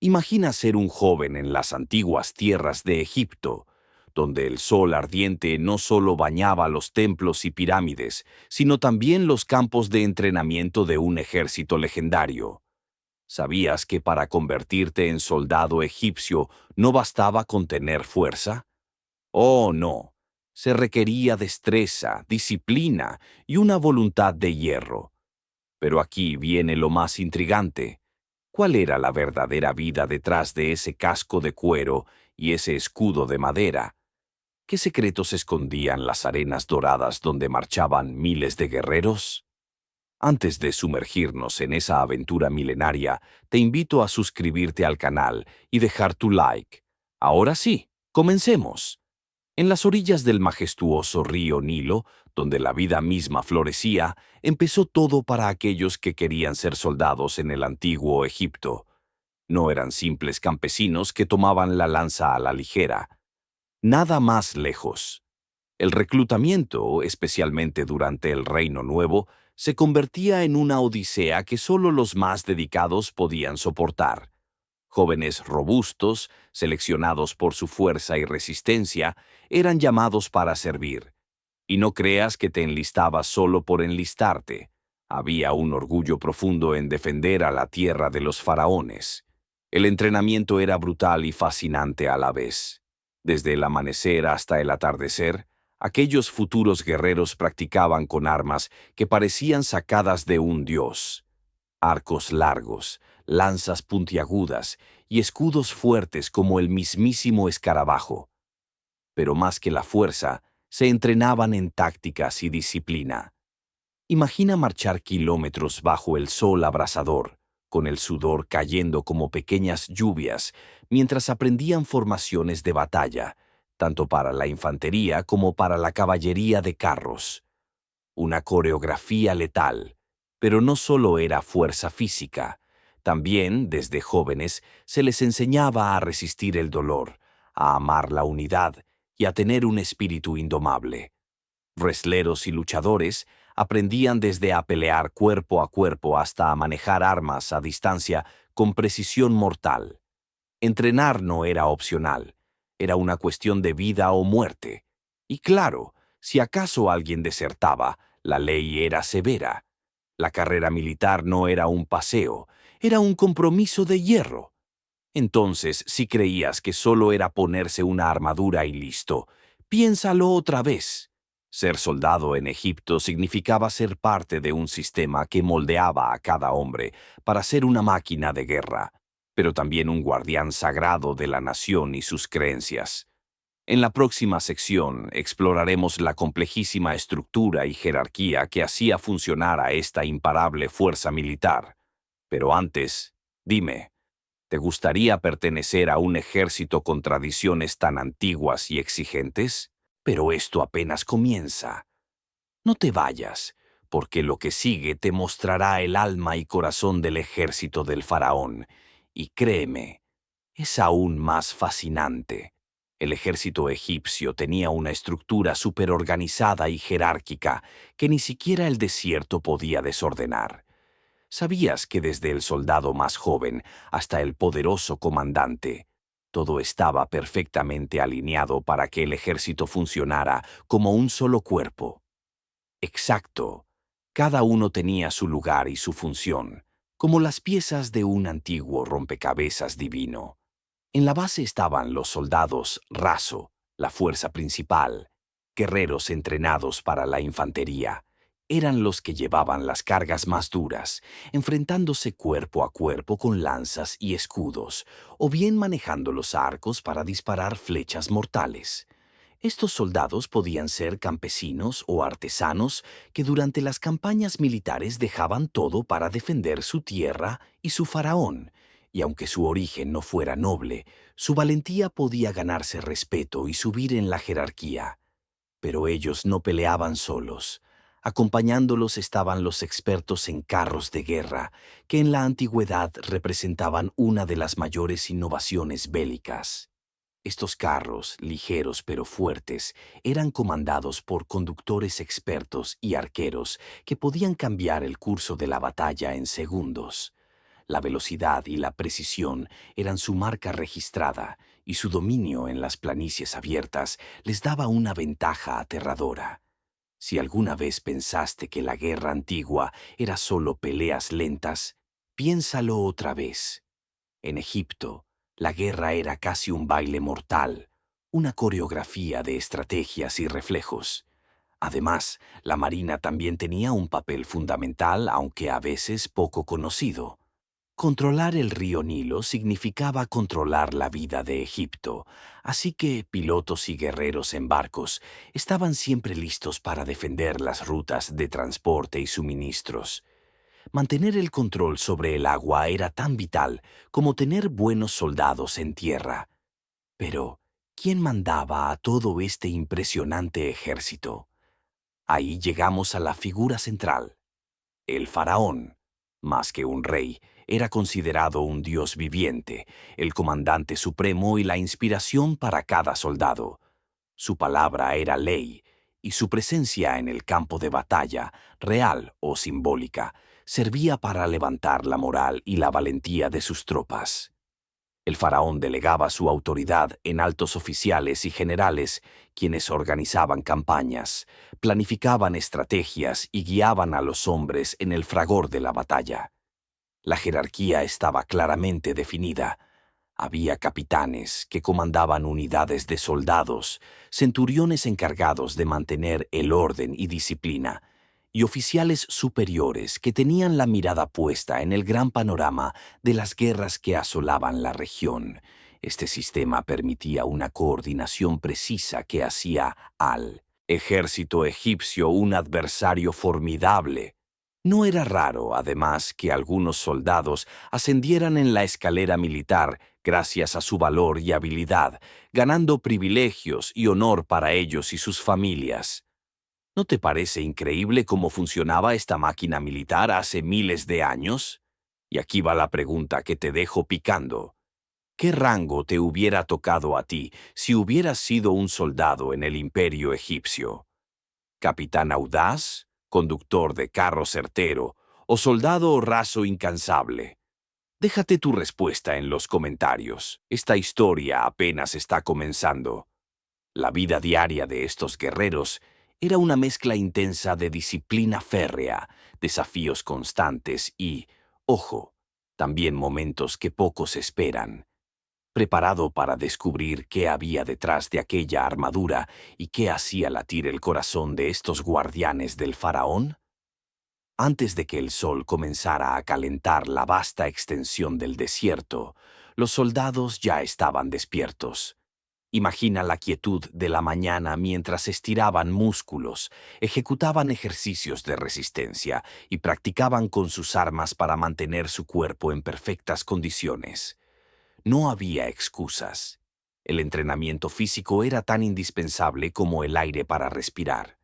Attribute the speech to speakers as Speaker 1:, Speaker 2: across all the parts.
Speaker 1: Imagina ser un joven en las antiguas tierras de Egipto, donde el sol ardiente no solo bañaba los templos y pirámides, sino también los campos de entrenamiento de un ejército legendario. ¿Sabías que para convertirte en soldado egipcio no bastaba con tener fuerza? Oh, no. Se requería destreza, disciplina y una voluntad de hierro. Pero aquí viene lo más intrigante. ¿Cuál era la verdadera vida detrás de ese casco de cuero y ese escudo de madera? ¿Qué secretos escondían las arenas doradas donde marchaban miles de guerreros? Antes de sumergirnos en esa aventura milenaria, te invito a suscribirte al canal y dejar tu like. Ahora sí, comencemos. En las orillas del majestuoso río Nilo, donde la vida misma florecía, empezó todo para aquellos que querían ser soldados en el antiguo Egipto. No eran simples campesinos que tomaban la lanza a la ligera. Nada más lejos. El reclutamiento, especialmente durante el Reino Nuevo, se convertía en una odisea que solo los más dedicados podían soportar. Jóvenes robustos, seleccionados por su fuerza y resistencia, eran llamados para servir. Y no creas que te enlistabas solo por enlistarte. Había un orgullo profundo en defender a la tierra de los faraones. El entrenamiento era brutal y fascinante a la vez. Desde el amanecer hasta el atardecer, aquellos futuros guerreros practicaban con armas que parecían sacadas de un dios. Arcos largos, lanzas puntiagudas y escudos fuertes como el mismísimo escarabajo. Pero más que la fuerza, se entrenaban en tácticas y disciplina. Imagina marchar kilómetros bajo el sol abrasador, con el sudor cayendo como pequeñas lluvias, mientras aprendían formaciones de batalla, tanto para la infantería como para la caballería de carros. Una coreografía letal, pero no solo era fuerza física. También, desde jóvenes, se les enseñaba a resistir el dolor, a amar la unidad y a tener un espíritu indomable. Wrestleros y luchadores aprendían desde a pelear cuerpo a cuerpo hasta a manejar armas a distancia con precisión mortal. Entrenar no era opcional, era una cuestión de vida o muerte. Y claro, si acaso alguien desertaba, la ley era severa. La carrera militar no era un paseo, era un compromiso de hierro. Entonces, si creías que solo era ponerse una armadura y listo, piénsalo otra vez. Ser soldado en Egipto significaba ser parte de un sistema que moldeaba a cada hombre para ser una máquina de guerra, pero también un guardián sagrado de la nación y sus creencias. En la próxima sección exploraremos la complejísima estructura y jerarquía que hacía funcionar a esta imparable fuerza militar. Pero antes, dime, ¿te gustaría pertenecer a un ejército con tradiciones tan antiguas y exigentes? Pero esto apenas comienza. No te vayas, porque lo que sigue te mostrará el alma y corazón del ejército del faraón. Y créeme, es aún más fascinante. El ejército egipcio tenía una estructura superorganizada y jerárquica que ni siquiera el desierto podía desordenar. ¿Sabías que desde el soldado más joven hasta el poderoso comandante, todo estaba perfectamente alineado para que el ejército funcionara como un solo cuerpo? Exacto. Cada uno tenía su lugar y su función, como las piezas de un antiguo rompecabezas divino. En la base estaban los soldados raso, la fuerza principal, guerreros entrenados para la infantería. Eran los que llevaban las cargas más duras, enfrentándose cuerpo a cuerpo con lanzas y escudos, o bien manejando los arcos para disparar flechas mortales. Estos soldados podían ser campesinos o artesanos que durante las campañas militares dejaban todo para defender su tierra y su faraón, y aunque su origen no fuera noble, su valentía podía ganarse respeto y subir en la jerarquía. Pero ellos no peleaban solos. Acompañándolos estaban los expertos en carros de guerra, que en la antigüedad representaban una de las mayores innovaciones bélicas. Estos carros, ligeros pero fuertes, eran comandados por conductores expertos y arqueros que podían cambiar el curso de la batalla en segundos. La velocidad y la precisión eran su marca registrada, y su dominio en las planicies abiertas les daba una ventaja aterradora. Si alguna vez pensaste que la guerra antigua era solo peleas lentas, piénsalo otra vez. En Egipto, la guerra era casi un baile mortal, una coreografía de estrategias y reflejos. Además, la marina también tenía un papel fundamental, aunque a veces poco conocido. Controlar el río Nilo significaba controlar la vida de Egipto, así que pilotos y guerreros en barcos estaban siempre listos para defender las rutas de transporte y suministros. Mantener el control sobre el agua era tan vital como tener buenos soldados en tierra. Pero, ¿quién mandaba a todo este impresionante ejército? Ahí llegamos a la figura central. El faraón, más que un rey, era considerado un dios viviente, el comandante supremo y la inspiración para cada soldado. Su palabra era ley, y su presencia en el campo de batalla, real o simbólica, servía para levantar la moral y la valentía de sus tropas. El faraón delegaba su autoridad en altos oficiales y generales, quienes organizaban campañas, planificaban estrategias y guiaban a los hombres en el fragor de la batalla. La jerarquía estaba claramente definida. Había capitanes que comandaban unidades de soldados, centuriones encargados de mantener el orden y disciplina, y oficiales superiores que tenían la mirada puesta en el gran panorama de las guerras que asolaban la región. Este sistema permitía una coordinación precisa que hacía al ejército egipcio un adversario formidable. No era raro, además, que algunos soldados ascendieran en la escalera militar gracias a su valor y habilidad, ganando privilegios y honor para ellos y sus familias. ¿No te parece increíble cómo funcionaba esta máquina militar hace miles de años? Y aquí va la pregunta que te dejo picando. ¿Qué rango te hubiera tocado a ti si hubieras sido un soldado en el Imperio egipcio? ¿Capitán audaz, conductor de carro certero o soldado raso incansable? Déjate tu respuesta en los comentarios. Esta historia apenas está comenzando. La vida diaria de estos guerreros era una mezcla intensa de disciplina férrea, desafíos constantes y, ojo, también momentos que pocos esperan. Preparado para descubrir qué había detrás de aquella armadura y qué hacía latir el corazón de estos guardianes del faraón? Antes de que el sol comenzara a calentar la vasta extensión del desierto, los soldados ya estaban despiertos. Imagina la quietud de la mañana mientras estiraban músculos, ejecutaban ejercicios de resistencia y practicaban con sus armas para mantener su cuerpo en perfectas condiciones. No había excusas. El entrenamiento físico era tan indispensable como el aire para respirar.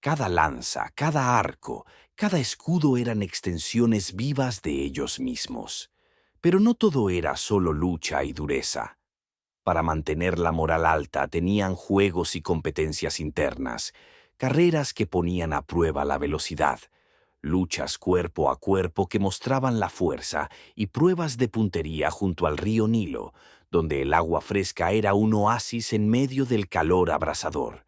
Speaker 1: Cada lanza, cada arco, cada escudo eran extensiones vivas de ellos mismos. Pero no todo era solo lucha y dureza. Para mantener la moral alta tenían juegos y competencias internas, carreras que ponían a prueba la velocidad, luchas cuerpo a cuerpo que mostraban la fuerza y pruebas de puntería junto al río Nilo, donde el agua fresca era un oasis en medio del calor abrasador.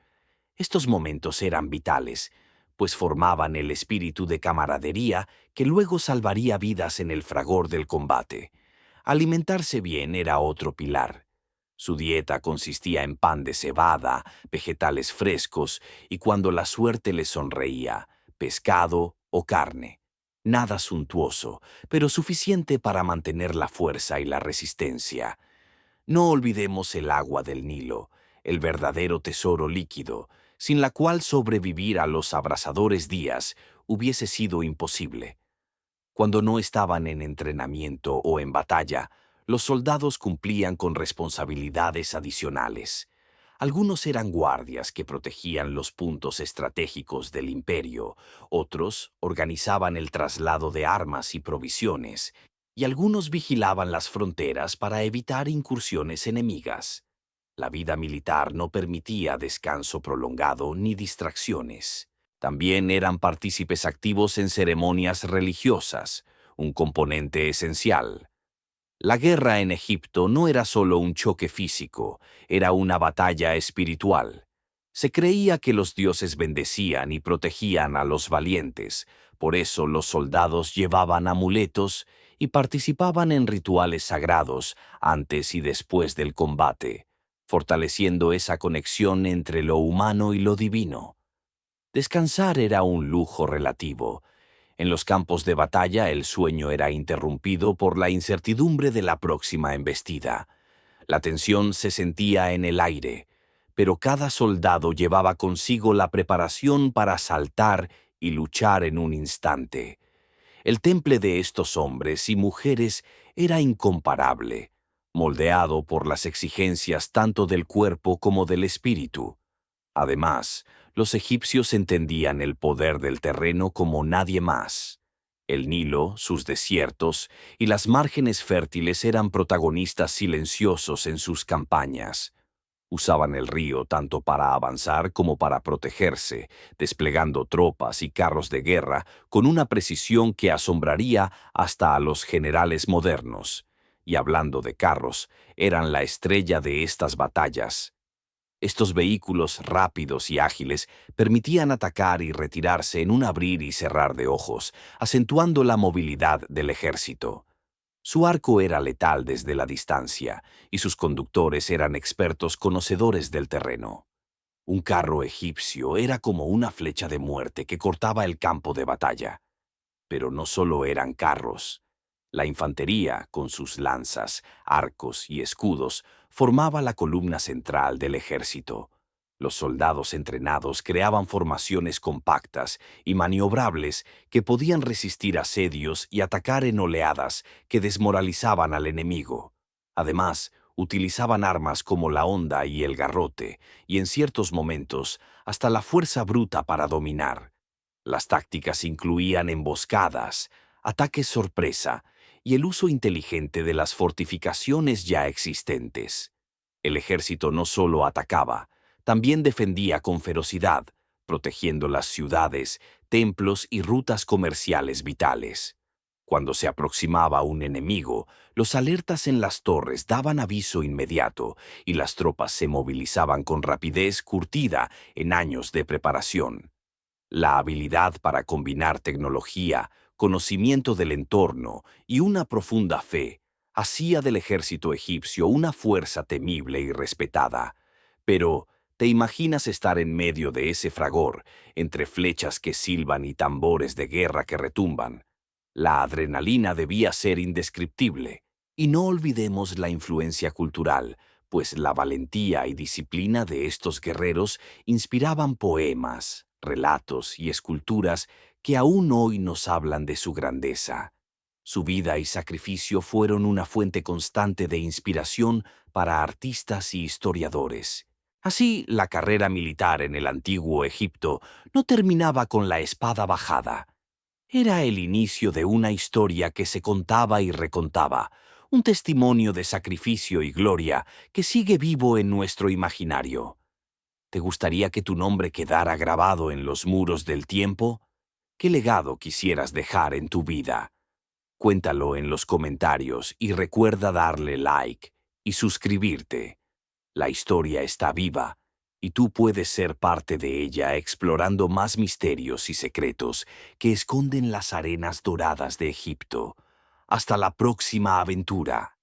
Speaker 1: Estos momentos eran vitales, pues formaban el espíritu de camaradería que luego salvaría vidas en el fragor del combate. Alimentarse bien era otro pilar. Su dieta consistía en pan de cebada, vegetales frescos y, cuando la suerte les sonreía, pescado o carne. Nada suntuoso, pero suficiente para mantener la fuerza y la resistencia. No olvidemos el agua del Nilo, el verdadero tesoro líquido, sin la cual sobrevivir a los abrasadores días hubiese sido imposible. Cuando no estaban en entrenamiento o en batalla, los soldados cumplían con responsabilidades adicionales. Algunos eran guardias que protegían los puntos estratégicos del imperio, otros organizaban el traslado de armas y provisiones, y algunos vigilaban las fronteras para evitar incursiones enemigas. La vida militar no permitía descanso prolongado ni distracciones. También eran partícipes activos en ceremonias religiosas, un componente esencial. La guerra en Egipto no era solo un choque físico, era una batalla espiritual. Se creía que los dioses bendecían y protegían a los valientes, por eso los soldados llevaban amuletos y participaban en rituales sagrados antes y después del combate, fortaleciendo esa conexión entre lo humano y lo divino. Descansar era un lujo relativo. En los campos de batalla el sueño era interrumpido por la incertidumbre de la próxima embestida. La tensión se sentía en el aire, pero cada soldado llevaba consigo la preparación para saltar y luchar en un instante. El temple de estos hombres y mujeres era incomparable, moldeado por las exigencias tanto del cuerpo como del espíritu. Además, los egipcios entendían el poder del terreno como nadie más. El Nilo, sus desiertos y las márgenes fértiles eran protagonistas silenciosos en sus campañas. Usaban el río tanto para avanzar como para protegerse, desplegando tropas y carros de guerra con una precisión que asombraría hasta a los generales modernos. Y hablando de carros, eran la estrella de estas batallas. Estos vehículos rápidos y ágiles permitían atacar y retirarse en un abrir y cerrar de ojos, acentuando la movilidad del ejército. Su arco era letal desde la distancia, y sus conductores eran expertos conocedores del terreno. Un carro egipcio era como una flecha de muerte que cortaba el campo de batalla. Pero no solo eran carros. La infantería, con sus lanzas, arcos y escudos, formaba la columna central del ejército. Los soldados entrenados creaban formaciones compactas y maniobrables que podían resistir asedios y atacar en oleadas que desmoralizaban al enemigo. Además, utilizaban armas como la honda y el garrote, y en ciertos momentos hasta la fuerza bruta para dominar. Las tácticas incluían emboscadas, ataques sorpresa y el uso inteligente de las fortificaciones ya existentes. El ejército no solo atacaba, también defendía con ferocidad, protegiendo las ciudades, templos y rutas comerciales vitales. Cuando se aproximaba un enemigo, los alertas en las torres daban aviso inmediato y las tropas se movilizaban con rapidez curtida en años de preparación. La habilidad para combinar tecnología, conocimiento del entorno y una profunda fe hacía del ejército egipcio una fuerza temible y respetada. Pero, ¿te imaginas estar en medio de ese fragor, entre flechas que silban y tambores de guerra que retumban? La adrenalina debía ser indescriptible. Y no olvidemos la influencia cultural, pues la valentía y disciplina de estos guerreros inspiraban poemas, relatos y esculturas que aún hoy nos hablan de su grandeza. Su vida y sacrificio fueron una fuente constante de inspiración para artistas y historiadores. Así, la carrera militar en el antiguo Egipto no terminaba con la espada bajada. Era el inicio de una historia que se contaba y recontaba, un testimonio de sacrificio y gloria que sigue vivo en nuestro imaginario. ¿Te gustaría que tu nombre quedara grabado en los muros del tiempo? ¿Qué legado quisieras dejar en tu vida? Cuéntalo en los comentarios y recuerda darle like y suscribirte. La historia está viva y tú puedes ser parte de ella explorando más misterios y secretos que esconden las arenas doradas de Egipto. Hasta la próxima aventura.